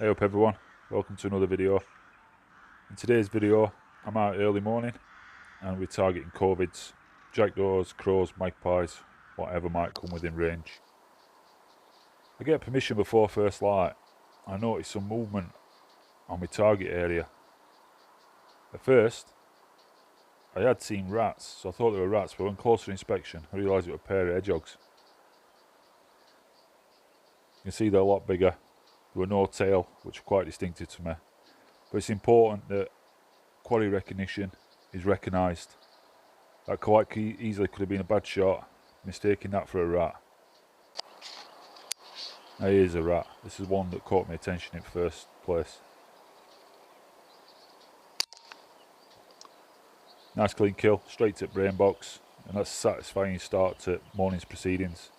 Hey up everyone, welcome to another video. In today's video I'm out early morning and we're targeting corvids, jackdaws, crows, magpies, whatever might come within range. I get permission before first light. I notice some movement on my target area. At first I had seen rats, so I thought they were rats, but on closer inspection I realised it were a pair of hedgehogs. You can see they're a lot bigger. There were no tail, which were quite distinctive to me. But it's important that quarry recognition is recognised. That quite easily could have been a bad shot, mistaking that for a rat. Now here's a rat. This is one that caught my attention in first place. Nice clean kill, straight to brain box, and that's a satisfying start to morning's proceedings.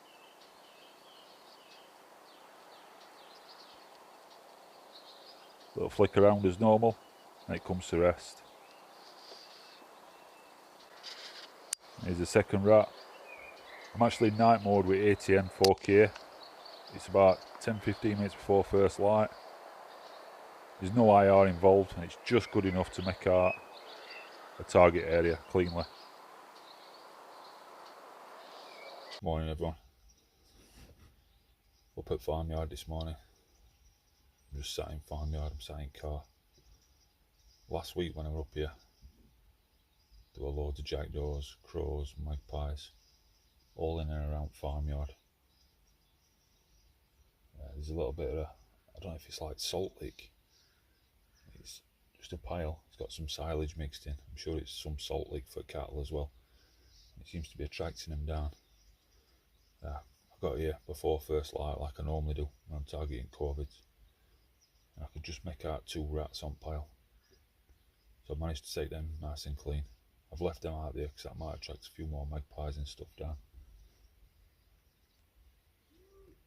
Little flick around as normal, and it comes to rest. Here's the second rat. I'm actually in night mode with ATN 4K. It's about 10-15 minutes before first light. There's no IR involved and it's just good enough to make out a target area cleanly. Morning everyone. Up at farmyard this morning. I'm just sat in farmyard, I'm sat in car. Last week when I were up here, there were loads of jackdaws, crows, magpies, all in and around farmyard. There's a little bit of I don't know if it's like salt lick. It's just a pile. It's got some silage mixed in. I'm sure it's some salt lick for cattle as well. It seems to be attracting them down. I got here before first light like I normally do when I'm targeting corvids. And I could just make out 2 rats on pile. So I managed to take them nice and clean. I've left them out there because that might attract a few more magpies and stuff down.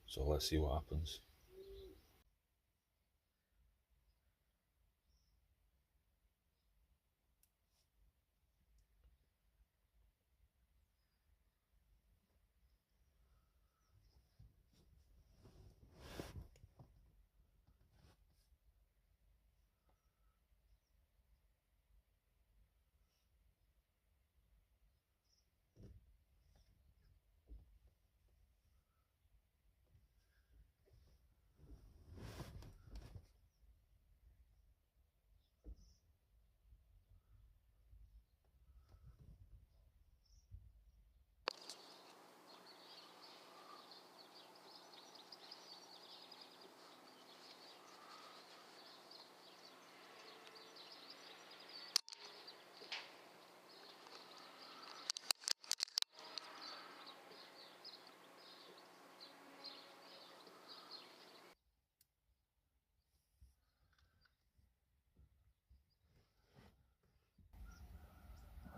So let's see what happens.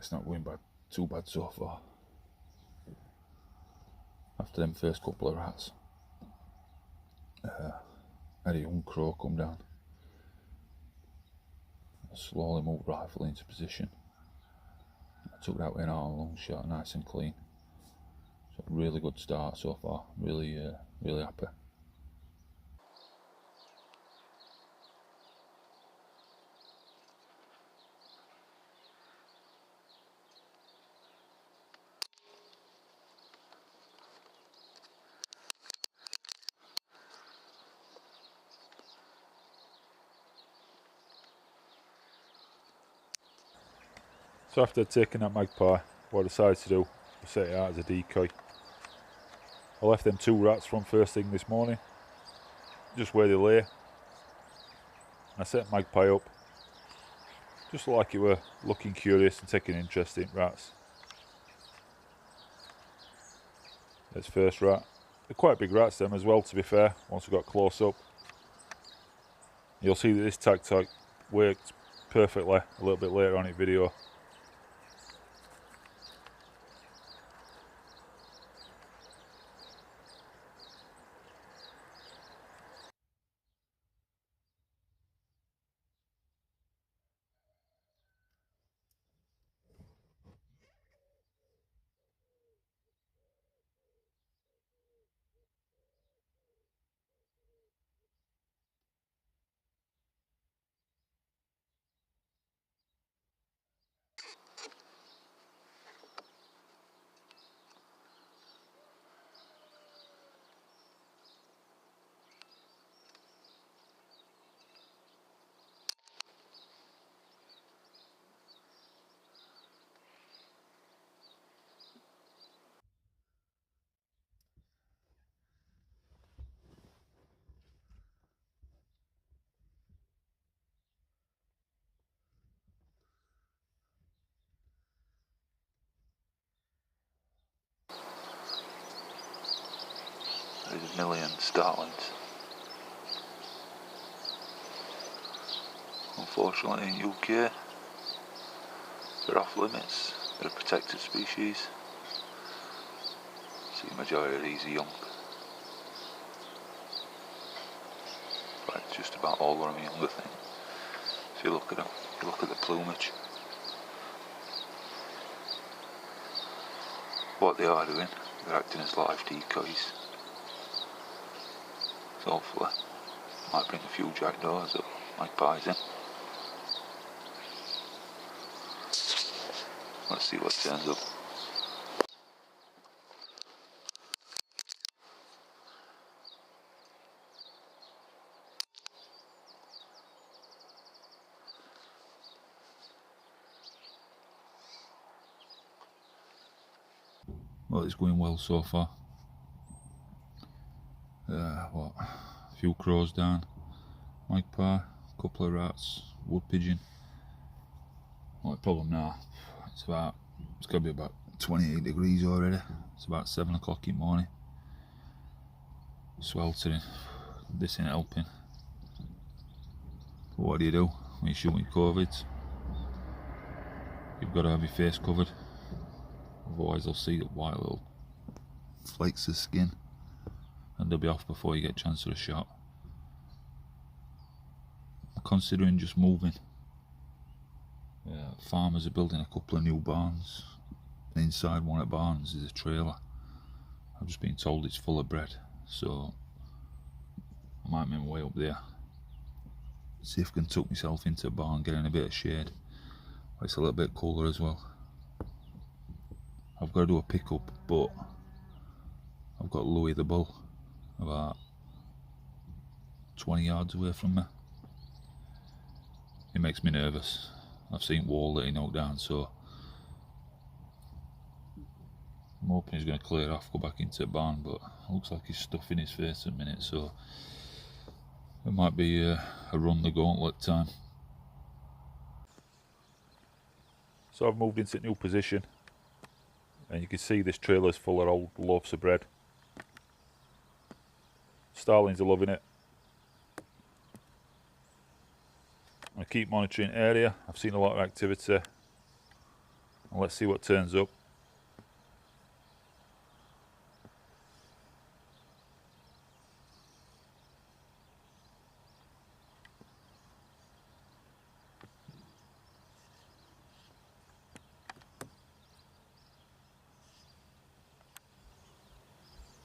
It's not going too bad so far. After them first couple of rats, I had a young crow come down. I slowly moved rifle into position. I took that one out on a long shot, nice and clean. So really good start so far. Really happy. So after taking that magpie, what I decided to do was set it out as a decoy. I left them 2 rats from first thing this morning, just where they lay. I set magpie up, just like it were looking curious and taking interest in rats. There's first rat. They're quite big rats them as well, to be fair, once we got close up. You'll see that this tactic worked perfectly a little bit later on in the video. There's a million starlings. Unfortunately in UK, they're off limits. They're a protected species. See, the majority of these are young. But just about all of them are younger thing. If you look at them, if you look at the plumage, what they are doing, they're acting as live decoys. So hopefully, might bring a few jackdaws or magpies in. Let's see what turns up. Well, it's going well so far. What? A few crows down, magpie, a couple of rats, wood pigeon. Well, the problem now, it's got to be about 28 degrees already. It's about 7 o'clock in the morning. Sweltering. This ain't helping. But what do when you're shooting Corvids? You've got to have your face covered. Otherwise they'll see the white little flakes of skin and they'll be off before you get a chance for a shot. I'm considering just moving. Farmers are building a couple of new barns. Inside one of the barns is a trailer. I've just been told it's full of bread, so I might make my way up there. See if I can tuck myself into a barn, get in a bit of shade. It's a little bit cooler as well. I've got to do a pickup, but I've got Louis the bull about 20 yards away from me. It makes me nervous. I've seen wall that he knocked down, so I'm hoping he's going to clear off, go back into the barn, but it looks like he's stuffing his face at the minute, so it might be a run the gauntlet time. So I've moved into a new position, and you can see this trailer's full of old loaves of bread. Starlings are loving it. I keep monitoring area. I've seen a lot of activity, and let's see what turns up.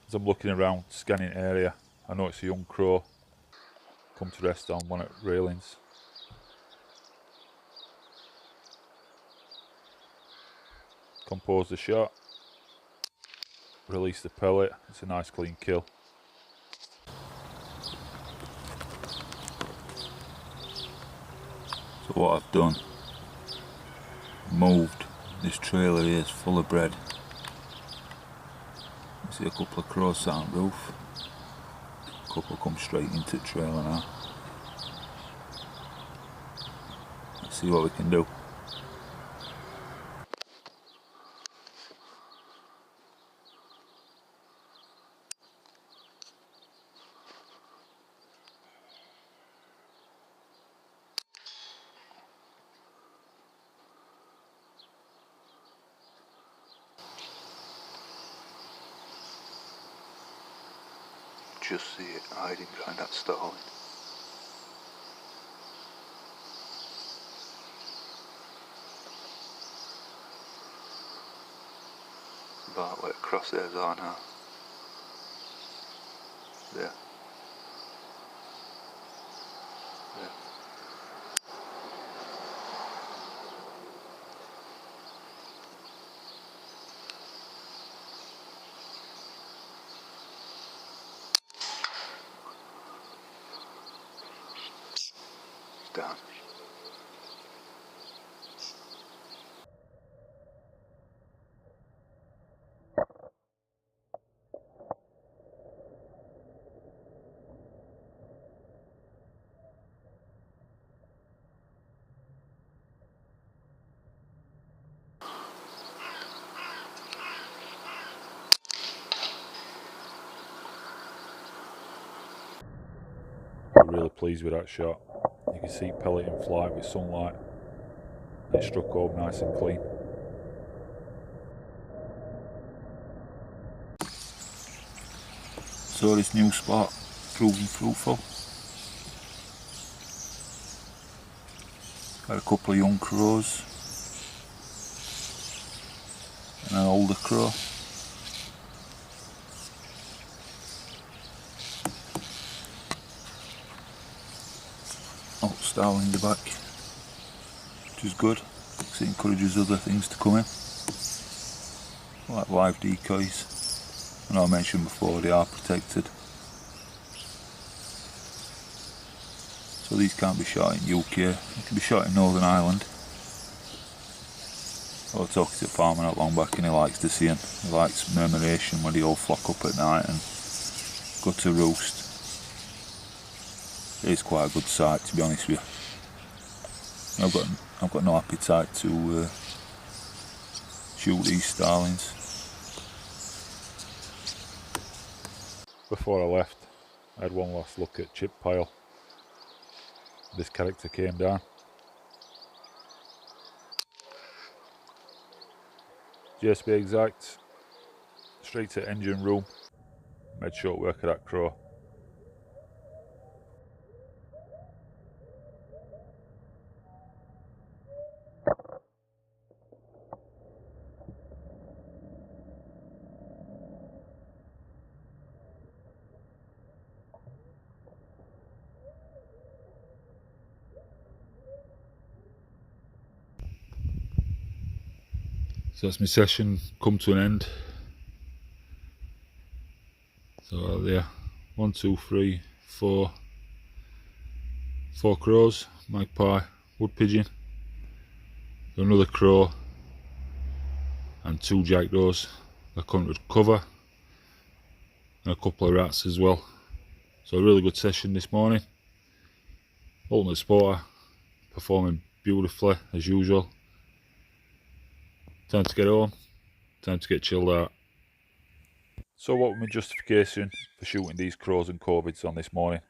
As I'm looking around, scanning area, I notice a young crow come to rest on one of the railings. Compose the shot, release the pellet. It's a nice clean kill. So what I've done, moved this trailer here is full of bread. You see a couple of crows sat on the roof, a couple come straight into the trailer now. Let's see what we can do. Just see it hiding behind that starling. About where the crosshairs are now. There. There. Down. really pleased with that shot. You can see pellet in flight with sunlight, and it struck home nice and clean. So this new spot proving fruitful. Got a couple of young crows and an older crow. Oh, starling in the back, which is good because it encourages other things to come in, like live decoys. And I mentioned before, they are protected. So these can't be shot in UK, they can be shot in Northern Ireland. I was talking to a farmer not long back and he likes to see them. He likes murmuration when they all flock up at night and go to roost. It is quite a good sight, to be honest with you. I've got no appetite to shoot these starlings. Before I left, I had one last look at chip pile. This character came down. Just to be exact, straight to engine room. Made short work of that crow. So that's my session come to an end. So there, 1, 2, 3, 4 crows, magpie, wood pigeon, another crow, and 2 jackdaws. I couldn't cover, and a couple of rats as well. So a really good session this morning. Ultimate Sporter performing beautifully as usual. Time to get home, time to get chilled out. So what was my justification for shooting these crows and corvids on this morning?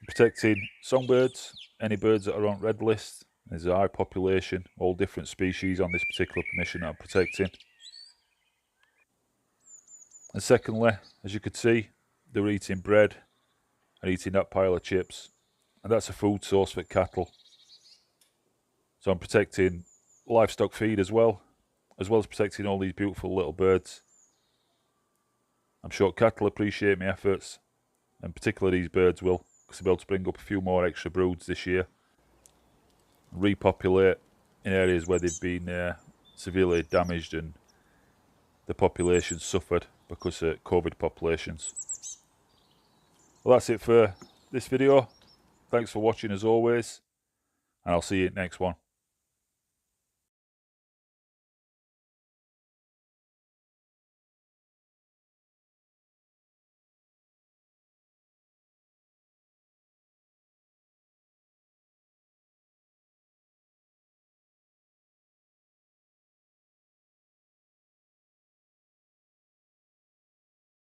Protecting songbirds, any birds that are on red list. There's a high population, all different species on this particular permission that I'm protecting. And secondly, as you could see, they were eating bread and eating that pile of chips, and that's a food source for cattle. So I'm protecting livestock feed as well as protecting all these beautiful little birds. I'm sure cattle appreciate my efforts, and particularly these birds will, because they'll be able to bring up a few more extra broods this year. Repopulate in areas where they've been severely damaged and the population suffered because of COVID populations. Well, that's it for this video. Thanks for watching as always, and I'll see you next one.